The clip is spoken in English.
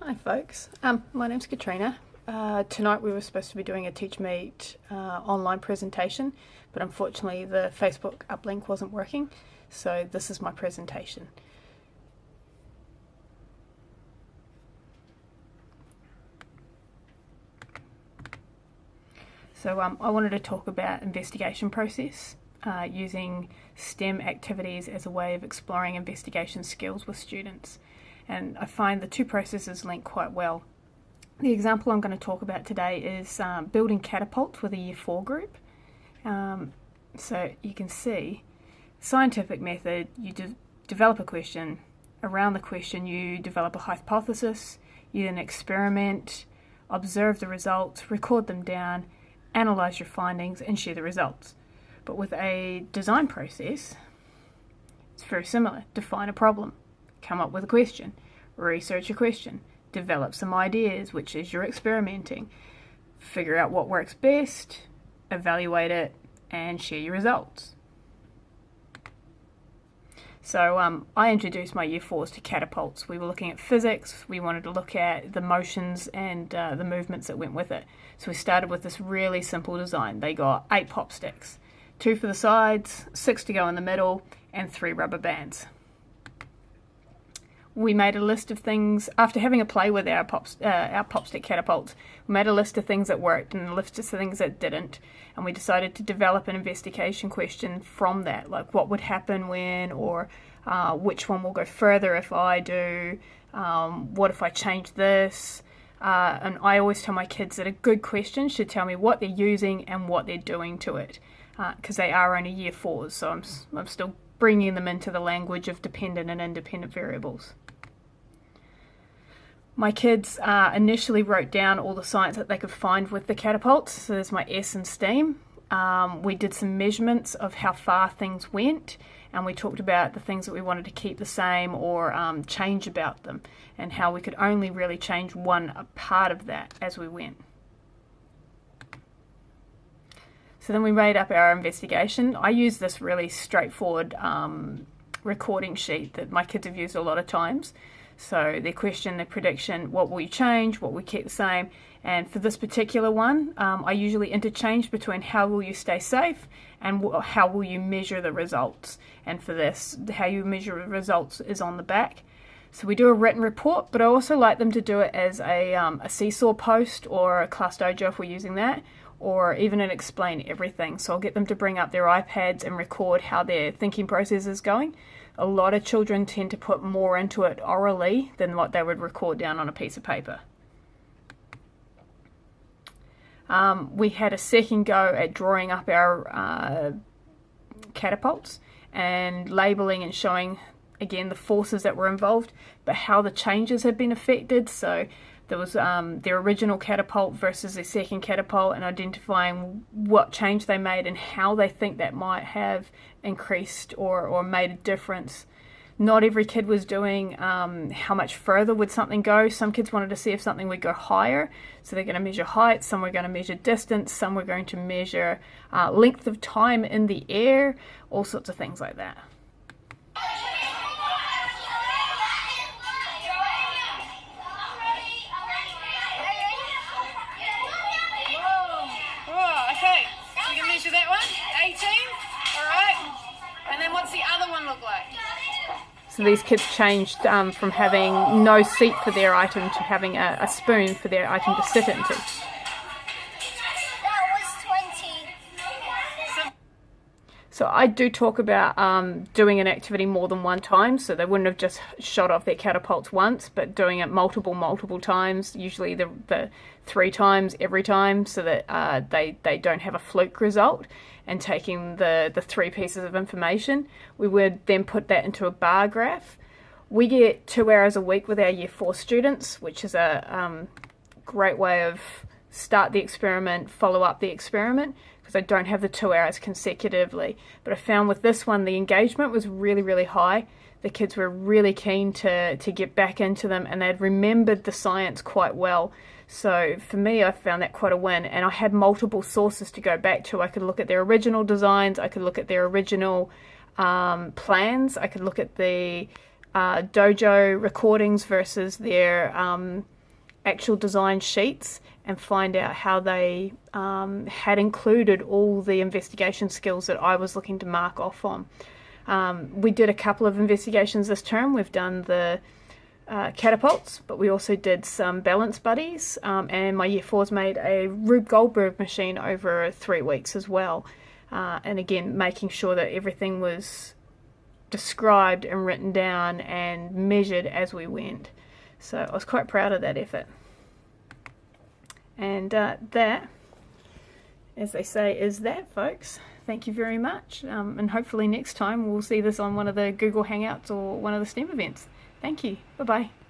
Hi folks, my name's Katrina. Tonight we were supposed to be doing a TeachMeet online presentation, but unfortunately the Facebook uplink wasn't working, so this is my presentation. So I wanted to talk about investigation process, using STEM activities as a way of exploring investigation skills with students. And I find the two processes link quite well. The example I'm going to talk about today is building catapults with a Year 4 group. So you can see, scientific method, you develop a question. Around the question you develop a hypothesis, you then experiment, observe the results, record them down, analyse your findings and share the results. But with a design process, it's very similar. Define a problem, come up with a question, research a question, develop some ideas, which is your experimenting, figure out what works best, evaluate it, and share your results. So I introduced my Year 4s to catapults. We were looking at physics, we wanted to look at the motions and the movements that went with it. So we started with this really simple design. They got 8 pop sticks, 2 for the sides, 6 to go in the middle, and 3 rubber bands. We made a list of things, after having a play with our pop stick catapults, we made a list of things that worked and a list of things that didn't, and we decided to develop an investigation question from that, like what would happen when, or which one will go further if I do, what if I change this, and I always tell my kids that a good question should tell me what they're using and what they're doing to it, because they are only Year 4s, so I'm still bringing them into the language of dependent and independent variables. My kids initially wrote down all the science that they could find with the catapults, so there's my S and STEAM. We did some measurements of how far things went, and we talked about the things that we wanted to keep the same or change about them, and how we could only really change one part of that as we went. So then we made up our investigation. I use this really straightforward recording sheet that my kids have used a lot of times. So their question, their prediction, what will you change, what will you keep the same, and for this particular one, I usually interchange between how will you stay safe and how will you measure the results. And for this, how you measure the results is on the back. So we do a written report, but I also like them to do it as a seesaw post or a class dojo if we're using that, or even an explain everything. So I'll get them to bring up their iPads and record how their thinking process is going. A lot of children tend to put more into it orally than what they would record down on a piece of paper. We had a second go at drawing up our catapults and labeling and showing again the forces that were involved, but how the changes had been affected. So there was their original catapult versus their second catapult, and identifying what change they made and how they think that might have increased or made a difference. Not every kid was doing how much further would something go. Some kids wanted to see if something would go higher, so they're going to measure height, some were going to measure distance, some were going to measure length of time in the air, all sorts of things like that. Measure that one, 18, all right, and then what's the other one look like? So these kids changed from having no seat for their item to having a spoon for their item to sit into. That was 20. So I do talk about doing an activity more than one time, so they wouldn't have just shot off their catapults once, but doing it multiple times, usually the 3 times every time, so that they don't have a fluke result, and taking the 3 pieces of information. We would then put that into a bar graph. We get 2 hours a week with our Year 4 students, which is a great way of start the experiment, follow up the experiment, because I don't have the 2 hours consecutively. But I found with this one the engagement was really high. The kids were really keen to get back into them, and they'd remembered the science quite well. So for me, I found that quite a win, and I had multiple sources to go back to. I could look at their original designs, I could look at their original plans, I could look at the dojo recordings versus their actual design sheets, and find out how they had included all the investigation skills that I was looking to mark off on. We did a couple of investigations this term. We've done the catapults, but we also did some balance buddies, and my Year 4s made a Rube Goldberg machine over 3 weeks as well. And again, making sure that everything was described and written down and measured as we went. So I was quite proud of that effort. And that, as they say, is that, folks. Thank you very much. And hopefully next time we'll see this on one of the Google Hangouts or one of the STEM events. Thank you. Bye-bye.